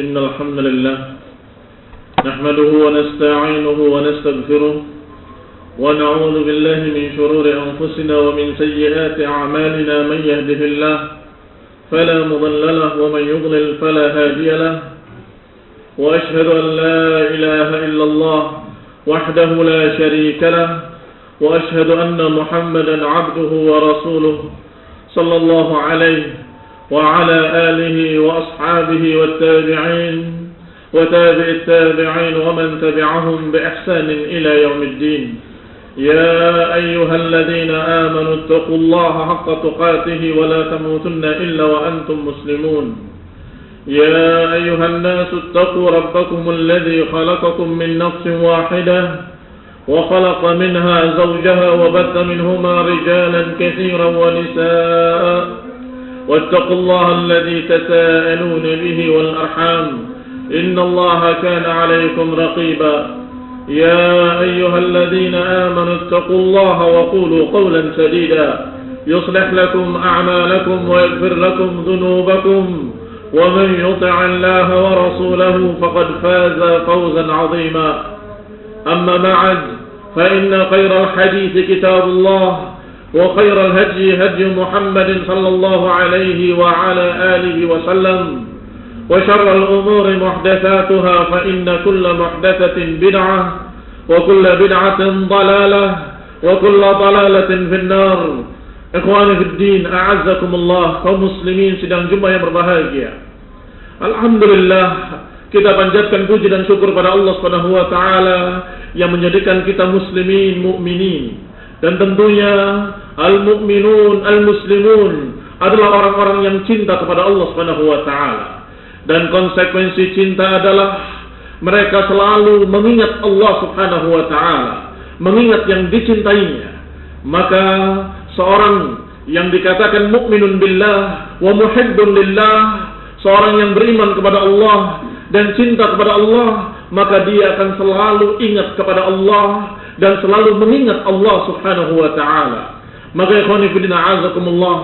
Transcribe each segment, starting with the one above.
إن الحمد لله نحمده ونستعينه ونستغفره ونعوذ بالله من شرور أنفسنا ومن سيئات أعمالنا. من يهده الله فلا مضل له ومن يضلل فلا هادي له وأشهد أن لا إله إلا الله وحده لا شريك له وأشهد أن محمدا عبده ورسوله صلى الله عليه وعلى آله وأصحابه والتابعين وتابع التابعين ومن تبعهم بإحسان إلى يوم الدين. يا أيها الذين آمنوا اتقوا الله حق تقاته ولا تموتن إلا وأنتم مسلمون. يا أيها الناس اتقوا ربكم الذي خلقكم من نفس واحدة وخلق منها زوجها وبث منهما رجالا كثيرا ونساء واتقوا الله الذي تساءلون به والأرحام إن الله كان عليكم رقيبا. يا أيها الذين آمنوا اتقوا الله وقولوا قولا سديدا يصلح لكم أعمالكم ويغفر لكم ذنوبكم ومن يطع الله ورسوله فقد فاز فوزا عظيما. أما بعد فإن خير الحديث كتاب الله وخير الهدي هدي محمد صلى الله عليه وعلى آله وسلم وشر الأمور محدثاتها فإن كل محدثة بدعة وكل بدعة ضلالة وكل ضلالة في النار. Ikhwani fi din, a'azzakumullah, kaum muslimin sedang jumpa yang berbahagia. Alhamdulillah, kita panjatkan puji dan syukur pada Allah Subhanahu wa taala yang menjadikan kita muslimin, mukminin. Dan tentunya al-mu'minun, al-muslimun adalah orang-orang yang cinta kepada Allah Subhanahu wa taala. Dan konsekuensi cinta adalah mereka selalu mengingat Allah Subhanahu wa taala, mengingat yang dicintainya. Maka seorang yang dikatakan mukminun billah wa muhibbun lillah, seorang yang beriman kepada Allah dan cinta kepada Allah, maka dia akan selalu ingat kepada Allah dan selalu mengingat Allah Subhanahu wa taala. Maka ikhwani fillah a'azakumullah,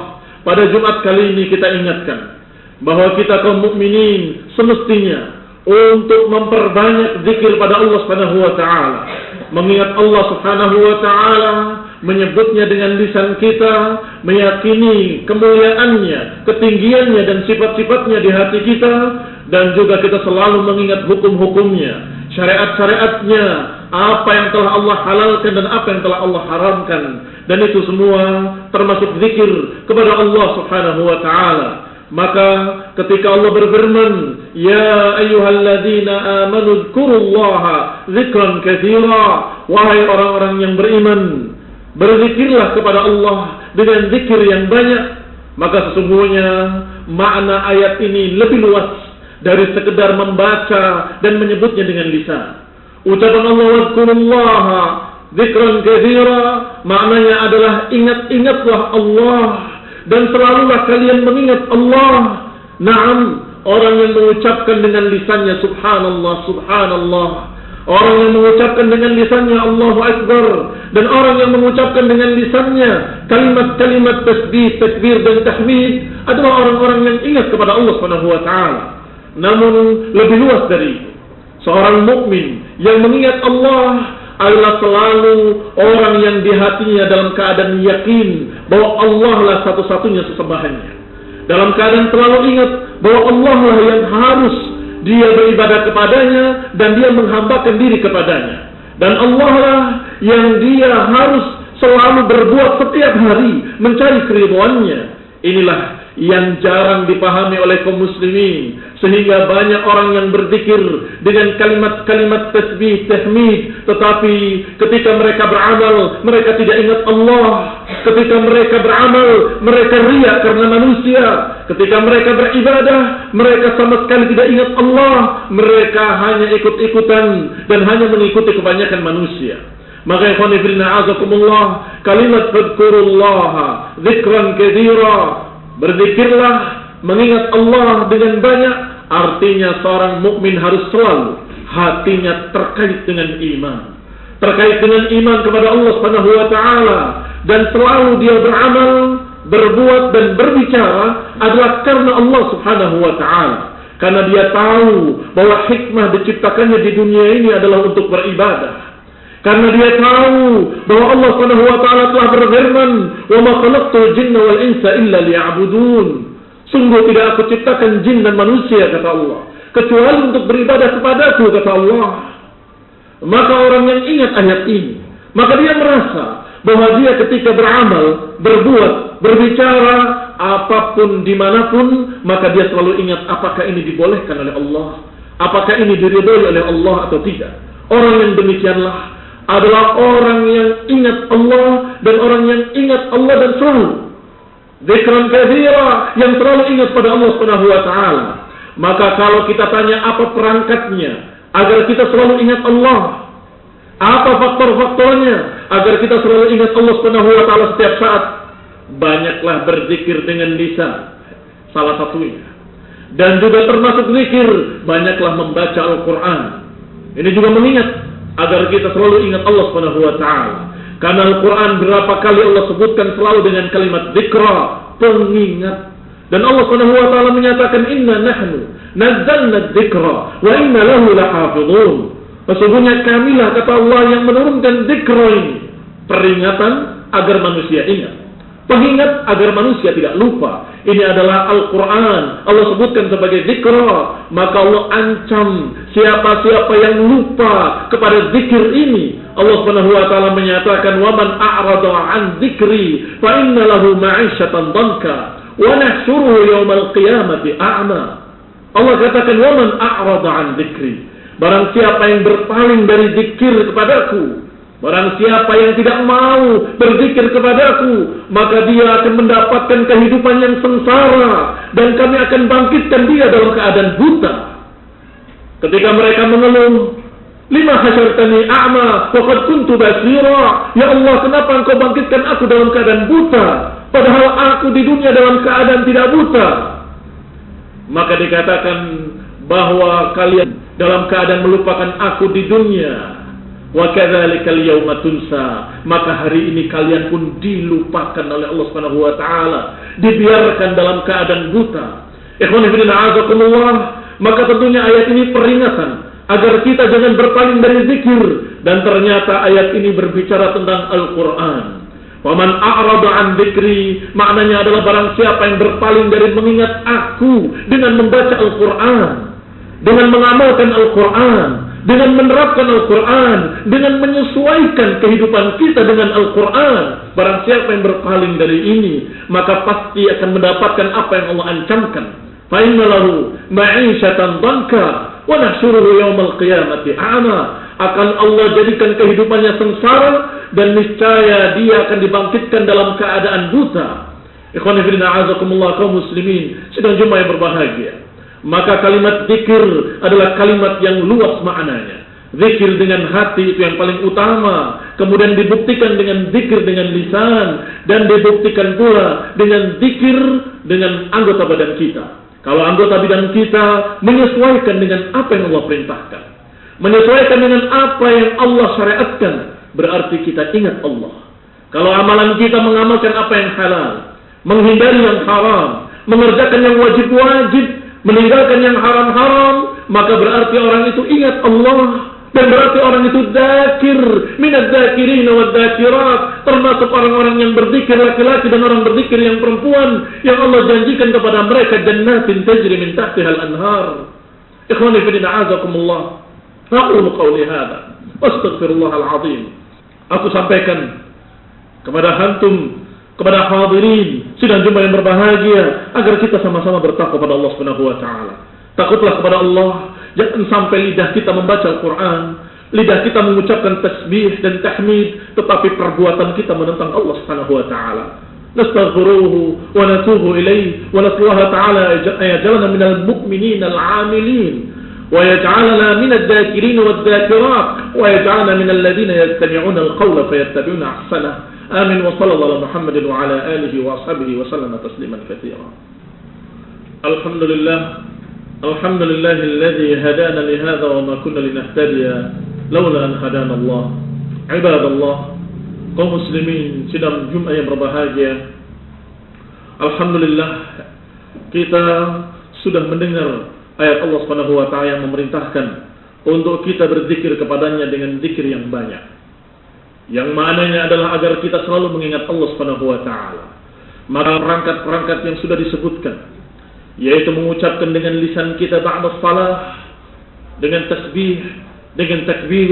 pada Jumat kali ini kita ingatkan bahwa kita kaum mukminin semestinya untuk memperbanyak zikir pada Allah Subhanahu wa taala, mengingat Allah Subhanahu wa taala, menyebutnya dengan lisan kita, meyakini kemuliaannya, ketinggiannya dan sifat-sifatnya di hati kita, dan juga kita selalu mengingat hukum-hukumnya, syariat-syariatnya, apa yang telah Allah halalkan dan apa yang telah Allah haramkan. Dan itu semua termasuk zikir kepada Allah Subhanahu wa taala. Maka ketika Allah berfirman, ya ayyuhalladzina amanu dzkurullaha dzikran katsira, wahai orang-orang yang beriman, berzikirlah kepada Allah dengan zikir yang banyak. Maka sesungguhnya makna ayat ini lebih luas dari sekedar membaca dan menyebutnya dengan lisan. Ucapan Allah wadzkurullaha dzikran katsira maknanya adalah ingat-ingatlah Allah dan selalulah kalian mengingat Allah. Naam, orang yang mengucapkan dengan lisannya subhanallah, subhanallah, orang yang mengucapkan dengan lisannya Allahu Akbar, dan orang yang mengucapkan dengan lisannya kalimat-kalimat tasbih, takbir dan tahmid adalah orang-orang yang ingat kepada Allah Subhanahu wa taala. Namun lebih luas dari itu, seorang mukmin yang mengingat Allah adalah selalu orang yang di hatinya dalam keadaan yakin bahwa Allah lah satu-satunya sesembahannya. Dalam keadaan selalu ingat bahwa Allah lah yang harus dia beribadah kepadanya dan dia menghambakan diri kepadanya. Dan Allah lah yang dia harus selalu berbuat setiap hari mencari keridhaannya. Inilah yang jarang dipahami oleh kaum muslimin, sehingga banyak orang yang berzikir dengan kalimat-kalimat tasbih, tahmid, tetapi ketika mereka beramal, mereka tidak ingat Allah. Ketika mereka beramal, mereka riya karena manusia. Ketika mereka beribadah, mereka sama sekali tidak ingat Allah. Mereka hanya ikut-ikutan dan hanya mengikuti kebanyakan manusia. Maka ikhwani fillah a'azakumullah, kalimat fadhkurullaha dzikran katsira, berzikirlah, mengingat Allah dengan banyak, artinya seorang mukmin harus selalu hatinya terkait dengan iman, terkait dengan iman kepada Allah Subhanahu wa taala, dan selalu dia beramal, berbuat dan berbicara adalah karena Allah Subhanahu wa taala. Karena dia tahu bahwa hikmah diciptakannya di dunia ini adalah untuk beribadah. Karena dia tahu bahwa Allah Subhanahu wa taala telah berfirman, "Wa ma khalaqtul jinna wal insa illa liya'budun." Sungguh tidak aku ciptakan jin dan manusia, kata Allah, kecuali untuk beribadah kepadaku, kata Allah. Maka orang yang ingat ayat ini, maka dia merasa bahwa dia ketika beramal, berbuat, berbicara, apapun dimanapun, maka dia selalu ingat apakah ini dibolehkan oleh Allah, apakah ini diridhoi oleh Allah atau tidak. Orang yang demikianlah adalah orang yang ingat Allah dan orang yang ingat Allah dan selalu dzikran katsira, yang selalu ingat pada Allah Subhanahu wa taala. Maka kalau kita tanya apa perangkatnya agar kita selalu ingat Allah, apa faktor-faktornya agar kita selalu ingat Allah Subhanahu wa taala setiap saat? Banyaklah berzikir dengan lisan, salah satunya. Dan juga termasuk zikir, banyaklah membaca Al-Qur'an. Ini juga mengingat agar kita selalu ingat Allah Subhanahu wa taala. Karena Al-Qur'an berapa kali Allah sebutkan selalu dengan kalimat dzikra, pengingat. Dan Allah Subhanahu wa taala menyatakan, "Inna nahnu nazzalna dzikra wa inna lahu lahafizun." Sesungguhnya kamilah, kata Allah, yang menurunkan dzikra ini, peringatan agar manusia ingat, pengingat agar manusia tidak lupa. Ini adalah Al-Quran. Allah sebutkan sebagai dzikra. Maka Allah ancam siapa-siapa yang lupa kepada zikir ini. Allah Subhanahu wa taala menyatakan, "Wa man a'rada 'an dzikri fa inna lahu ma'isyatan dhanka wa nahsyuruhu yaumal qiyamati a'ma." Allah katakan, "Wa man a'rada 'an dzikri." Barang siapa yang berpaling dari zikir kepadaku, barang siapa yang tidak mau berzikir kepadaku, maka dia akan mendapatkan kehidupan yang sengsara, dan kami akan bangkitkan dia dalam keadaan buta. Ketika mereka mengeluh, "Lima hasyartani a'ma wa qad kuntu basira." Ya Allah, kenapa engkau bangkitkan aku dalam keadaan buta, padahal aku di dunia dalam keadaan tidak buta? Maka dikatakan bahwa kalian dalam keadaan melupakan aku di dunia. Wa kadzalikal yauma tunsa, maka hari ini kalian pun dilupakan oleh Allah Subhanahu wa taala, dibiarkan dalam keadaan buta. Ikhwani fillah a'azakumullah, maka tentunya ayat ini peringatan agar kita jangan berpaling dari zikir, dan ternyata ayat ini berbicara tentang Al-Qur'an. Wa man a'rada 'an dzikri, maknanya adalah barang siapa yang berpaling dari mengingat aku dengan membaca Al-Qur'an, dengan mengamalkan Al-Qur'an, dengan menerapkan Al-Quran, dengan menyesuaikan kehidupan kita dengan Al-Quran. Barang siapa yang berpaling dari ini, maka pasti akan mendapatkan apa yang Allah ancamkan. Fa inna lahu ma'isyatan dhanka wa nahsyuruhu yaumal qiyamati a'ma. Akan Allah jadikan kehidupannya sengsara, dan niscaya dia akan dibangkitkan dalam keadaan buta. Ikhwani fillah a'azakumullah, kaum muslimin sidang Jumat yang berbahagia. Maka kalimat zikir adalah kalimat yang luas maknanya. Zikir dengan hati itu yang paling utama, kemudian dibuktikan dengan zikir dengan lisan, dan dibuktikan pula dengan zikir dengan anggota badan kita. Kalau anggota badan kita menyesuaikan dengan apa yang Allah perintahkan, menyesuaikan dengan apa yang Allah syariatkan, berarti kita ingat Allah. Kalau amalan kita mengamalkan apa yang halal, menghindari yang haram, mengerjakan yang wajib-wajib, meninggalkan yang haram-haram, maka berarti orang itu ingat Allah, dan berarti orang itu dzakir, minadz dzakirin wad dzakirat, termasuk orang-orang yang berzikir laki-laki dan orang berzikir yang perempuan, yang Allah janjikan kepada mereka jannatin tajri min tahtihal anhar. Ikhwani fillah a'azakumullah, aqulu qawli hadza wastaghfirullahal azim. Aku sampaikan kepada antum, kepada hadirin sidang Jumat yang berbahagia, agar kita sama-sama bertakwa kepada Allah Subhanahu wa taala. Takutlah kepada Allah, jangan sampai lidah kita membaca Al-Qur'an, lidah kita mengucapkan tasbih dan tahmid, tetapi perbuatan kita menentang Allah Subhanahu wa taala. Nastaghfiruhu wa natubu ilaihi wa nas'aluhu ta'ala yaj'alana minal mu'minin al-'amilin wa yaj'alana minadz dzakirin wad dzakirat wa yaj'alana minal ladzina yastami'una al-qawla fayattabi'una ahsanah. آمين وصلى الله على محمد وعلى آله وأصحابه وسلم تسليما كثيرا. الحمد لله الذي هدانا لهذا وما كنا لنهتدي لولا أن هدانا الله. عباد الله, kaum muslimin sidang Jumat yang berbahagia, alhamdulillah kita sudah mendengar ayat Allah Subhanahu wa taala yang memerintahkan untuk kita berzikir kepadanya dengan zikir yang banyak. Yang maknanya adalah agar kita selalu mengingat Allah Subhanahu wa taala. Maka perangkat-perangkat yang sudah disebutkan, yaitu mengucapkan dengan lisan kita ba'da shalah, dengan tasbih, dengan takbir,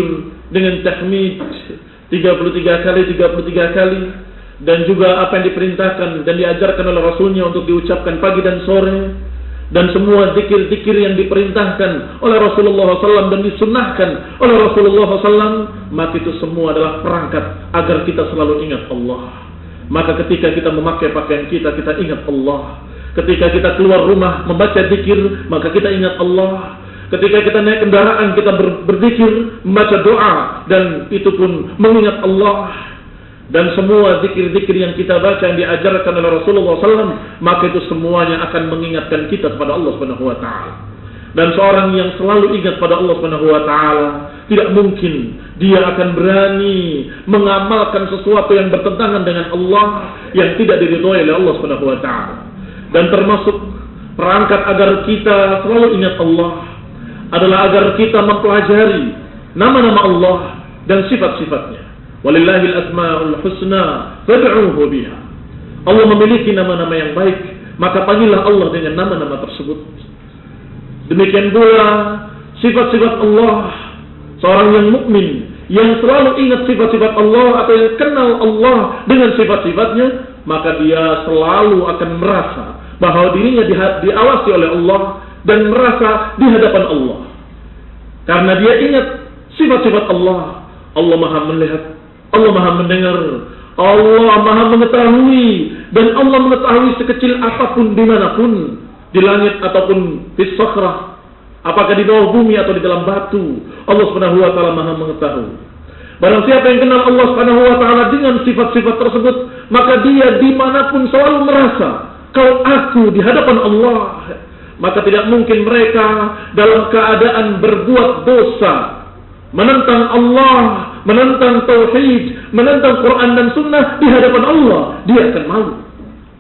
dengan tahmid 33 kali, dan juga apa yang diperintahkan dan diajarkan oleh Rasulnya untuk diucapkan pagi dan sore, dan semua zikir-zikir yang diperintahkan oleh Rasulullah SAW dan disunnahkan oleh Rasulullah SAW, maka itu semua adalah perangkat agar kita selalu ingat Allah. Maka ketika kita memakai pakaian kita ingat Allah. Ketika kita keluar rumah membaca zikir, maka kita ingat Allah. Ketika kita naik kendaraan, kita berzikir, membaca doa, dan itu pun mengingat Allah. Dan semua zikir-zikir yang kita baca yang diajarkan oleh Rasulullah SAW, maka itu semuanya akan mengingatkan kita kepada Allah Subhanahu wa taala. Dan seorang yang selalu ingat pada Allah Subhanahu wa taala, tidak mungkin dia akan berani mengamalkan sesuatu yang bertentangan dengan Allah, yang tidak diridhoi oleh Allah Subhanahu wa taala. Dan termasuk perangkat agar kita selalu ingat Allah adalah agar kita mempelajari nama-nama Allah dan sifat-sifatnya. Walillahil asmaul husna fad'uhu biha. Allah memiliki nama-nama yang baik, maka panggillah Allah dengan nama-nama tersebut. Demikian pula sifat-sifat Allah. Seorang yang mukmin yang selalu ingat sifat-sifat Allah atau yang kenal Allah dengan sifat-sifatnya, maka dia selalu akan merasa bahwa dirinya diawasi oleh Allah dan merasa di hadapan Allah. Karena dia ingat sifat-sifat Allah. Allah Maha melihat, Allah Maha mendengar, Allah Maha mengetahui, dan Allah mengetahui sekecil apapun dimanapun, di langit ataupun di sakhrah, apakah di bawah bumi atau di dalam batu, Allah Subhanahu wa taala Maha mengetahui. Barang siapa yang kenal Allah Subhanahu wa taala dengan sifat-sifat tersebut, maka dia dimanapun selalu merasa, kalau aku di hadapan Allah, maka tidak mungkin mereka dalam keadaan berbuat dosa, menentang Allah, menentang tauhid, menentang Quran dan sunnah di hadapan Allah, dia akan malu.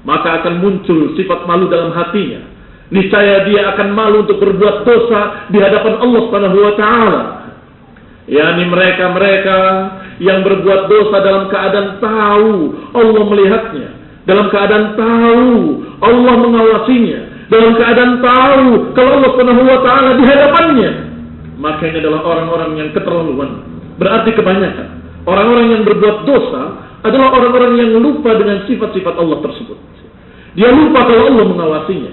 Maka akan muncul sifat malu dalam hatinya. Niscaya dia akan malu untuk berbuat dosa di hadapan Allah Subhanahu wa taala. yakni mereka-mereka yang berbuat dosa dalam keadaan tahu Allah melihatnya, dalam keadaan tahu Allah mengawasinya, dalam keadaan tahu kalau Allah Subhanahu wa taala di hadapannya. Maka ini adalah orang-orang yang keterlaluan. Berarti kebanyakan orang-orang yang berbuat dosa adalah orang-orang yang lupa dengan sifat-sifat Allah tersebut. Dia lupa kalau Allah mengawasinya,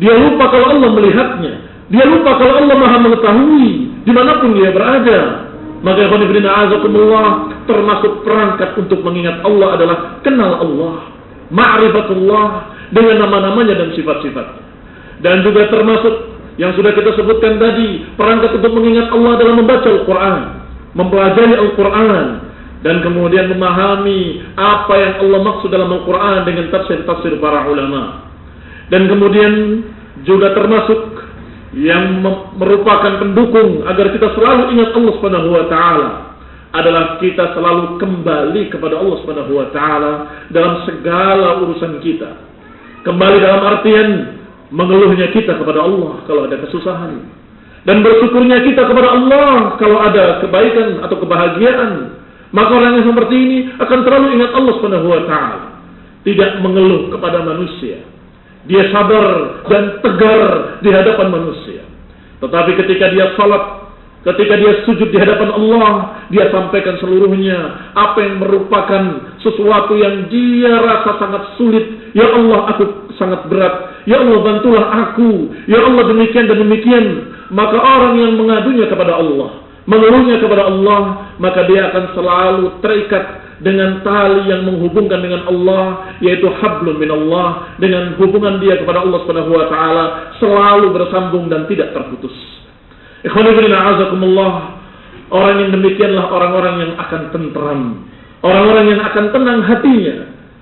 dia lupa kalau Allah melihatnya, dia lupa kalau Allah Maha mengetahui dimanapun dia berada. Maka ikhwan a'azakumullah, termasuk perangkat untuk mengingat Allah adalah kenal Allah, ma'rifatullah dengan nama-namanya dan sifat-sifatnya. Dan juga termasuk yang sudah kita sebutkan tadi, perangkat untuk mengingat Allah adalah membaca Al-Quran, mempelajari Al-Quran, dan kemudian memahami apa yang Allah maksud dalam Al-Quran dengan tafsir-tafsir para ulama. Dan kemudian juga termasuk yang merupakan pendukung agar kita selalu ingat Allah Subhanahu wa taala adalah kita selalu kembali kepada Allah Subhanahu wa taala dalam segala urusan kita. Kembali dalam artian mengeluhnya kita kepada Allah kalau ada kesusahan, dan bersyukurnya kita kepada Allah kalau ada kebaikan atau kebahagiaan. Maka orang yang seperti ini akan selalu ingat Allah Subhanahu wa taala, tidak mengeluh kepada manusia. Dia sabar dan tegar di hadapan manusia. Tetapi ketika dia salat, ketika dia sujud di hadapan Allah, dia sampaikan seluruhnya apa yang merupakan sesuatu yang dia rasa sangat sulit. Ya Allah, aku sangat berat. Ya Allah, bantulah aku. Ya Allah, demikian dan demikian. Maka orang yang mengadunya kepada Allah, mengeluhnya kepada Allah, maka dia akan selalu terikat dengan tali yang menghubungkan dengan Allah, yaitu hablum minallah, dengan hubungan dia kepada Allah Subhanahu wa taala selalu bersambung dan tidak terputus. Ikhwan fillah a'azakumullah, orang yang demikianlah orang-orang yang akan tentram, orang-orang yang akan tenang hatinya,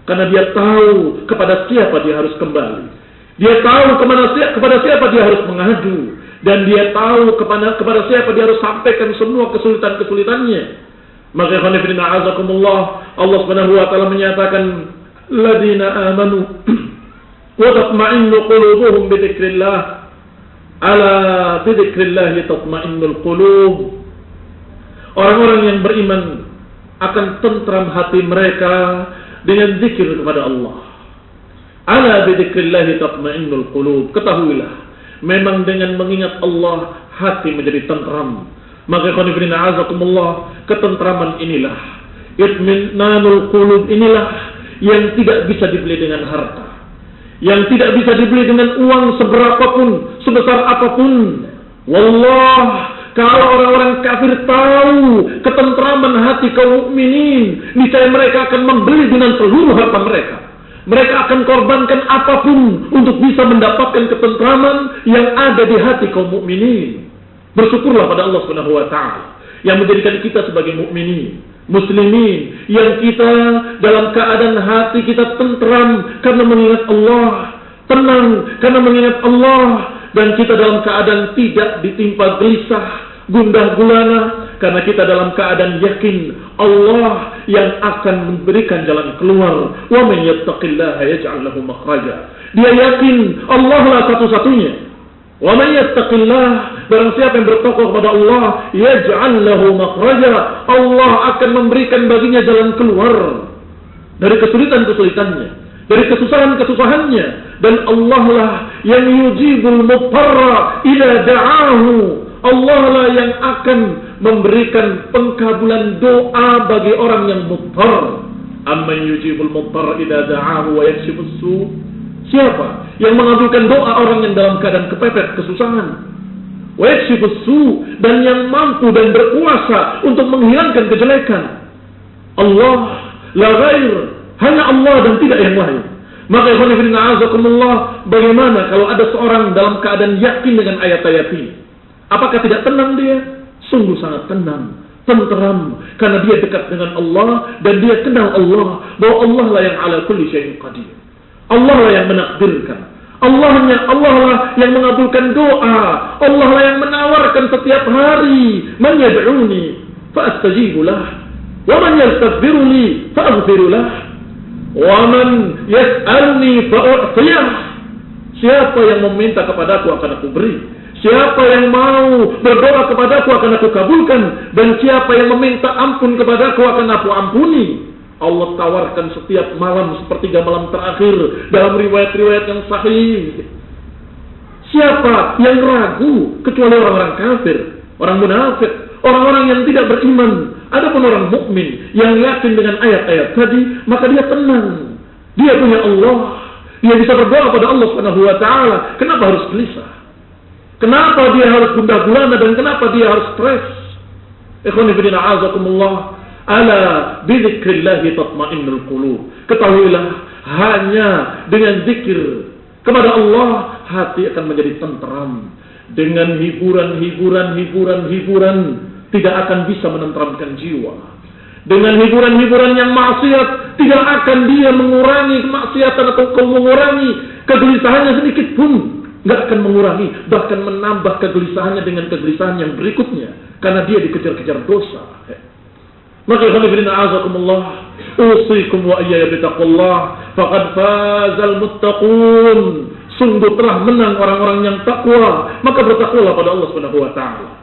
karena dia tahu kepada siapa dia harus kembali. Dia tahu kepada siapa dia harus mengadu, dan dia tahu kepada siapa dia harus sampaikan semua kesulitan-kesulitannya. Maka ikhwan fillah a'azakumullah, Allah Subhanahu wa taala menyatakan ladina amanu wa tatma'innu qulubuhum bi dzikrillah Ala bidzikrillah tatma'innul qulub. Orang-orang yang beriman akan tentram hati mereka dengan zikir kepada Allah. Ala bidzikrillah tatma'innul qulub. Ketahuilah, memang dengan mengingat Allah hati menjadi tentram. Maka khonifina azakumullah, ketentraman inilah, itminanul qulub inilah yang tidak bisa dibeli dengan harta, yang tidak bisa dibeli dengan uang seberapapun, sebesar apapun. Wallah, kalau orang-orang kafir tahu ketentraman hati kaum mukminin, niscaya mereka akan membeli dengan seluruh harta mereka. Mereka akan korbankan apapun untuk bisa mendapatkan ketentraman yang ada di hati kaum mukminin. Bersyukurlah pada Allah Subhanahu wa taala yang menjadikan kita sebagai mukminin, muslimin, yang kita dalam keadaan hati kita tentram karena mengingat Allah, tenang karena mengingat Allah, dan kita dalam keadaan tidak ditimpa gelisah, gundah gulana, karena kita dalam keadaan yakin Allah yang akan memberikan jalan keluar. Wa man yattaqillaha yaj'al lahu makhraja. Dia yakin Allah lah satu-satunya. Wa man yattaqillah, barang siapa yang bertakwa kepada Allah, yaj'al lahu makhraja, Allah akan memberikan baginya jalan keluar dari kesulitan-kesulitannya, dari kesusahan-kesusahannya. Dan Allah lah yang yujibul mutarra idza da'ahu, Allah lah yang akan memberikan pengkabulan doa bagi orang yang muttar. Amman yujibul muttar idza da'ahu wa yakshifus su'. Siapa yang mengabulkan doa orang yang dalam keadaan kepepet, kesusahan? Wa yakshifus su', dan yang mampu dan berkuasa untuk menghilangkan kejelekan. Allah, la ghair, hanya Allah dan tidak yang lain. Maka ikhwan a'azakumullah, bagaimana kalau ada seorang dalam keadaan yakin dengan ayat-ayat ini? Apakah tidak tenang dia? Sungguh sangat tenang, tenteram, karena dia dekat dengan Allah dan dia kenal Allah, bahwa Allah lah yang ala kulli syai'in qadir. Allah lah yang menakdirkan. Allah lah yang mengabulkan doa. Allah lah yang menawarkan setiap hari. Man yad'uni fa astajibu lah, wa man yastaghfiru li fa aghfiru lah, wa man yas'alni fa u'tiyah. Siapa yang meminta kepadaku akan aku beri. Siapa yang mau berdoa kepadaku akan aku kabulkan, dan siapa yang meminta ampun kepadaku akan aku ampuni. Allah tawarkan setiap malam sepertiga malam terakhir dalam riwayat-riwayat yang sahih. Siapa yang ragu kecuali orang-orang kafir, orang munafik, orang-orang yang tidak beriman. Adapun orang mukmin yang yakin dengan ayat-ayat tadi, maka dia tenang. Dia punya Allah. Dia bisa berdoa pada Allah Subhanahu wa taala. Kenapa harus gelisah? Kenapa dia harus gundah gulana dan kenapa dia harus stres? Ikhwani fillah a'azakumullah. Ala bidzikrillahi tatma'innul qulub. Ketahuilah, hanya dengan zikir kepada Allah hati akan menjadi tenteram. Dengan hiburan tidak akan bisa menenteramkan jiwa. Dengan hiburan yang maksiat tidak akan dia mengurangi kemaksiatan atau mengurangi kegelisahannya sedikit pun. Nggak akan mengurangi, bahkan menambah kegelisahannya dengan kegelisahan yang berikutnya, karena dia dikejar-kejar dosa. Maka khonifina a'azakumullah, usikum wa iyaya bitaqullah, faqad fazal muttaqun. Sungguh telah menang orang-orang yang takwa, maka bertakwalah pada Allah Subhanahu wa taala.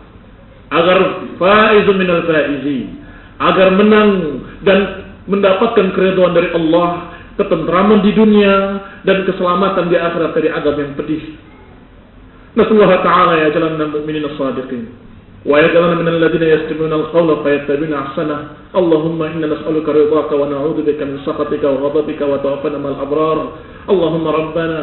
Agar faizun minal faizin, agar menang dan mendapatkan keridhaan dari Allah, ketentraman di dunia dan keselamatan di akhirat dari azab yang pedih. Nasallahu ta'ala ya jalanna mu'minin as-sadiqin wa ya jalanna minal ladina yastami'una al-qawla fayattabi'una ahsana. Allahumma inna nas'aluka ridhaka wa na'udzubika min sakhatika wa ghadabika wa tawaffana ma'al abrar. Allahumma rabbana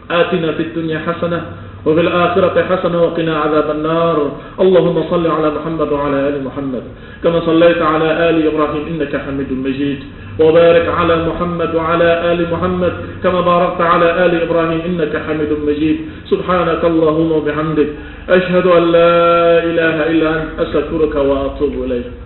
atina fid dunya hasanah وفي الآخرة حسنة وقنا عذاب النار. اللهم صل على محمد وعلى آل محمد كما صليت على آل إبراهيم إنك حميد مجيد، وبارك على محمد وعلى آل محمد كما باركت على آل إبراهيم إنك حميد مجيد. سبحانك اللهم وبحمدك أشهد أن لا إله إلا أنت أستغفرك وأتوب إليك.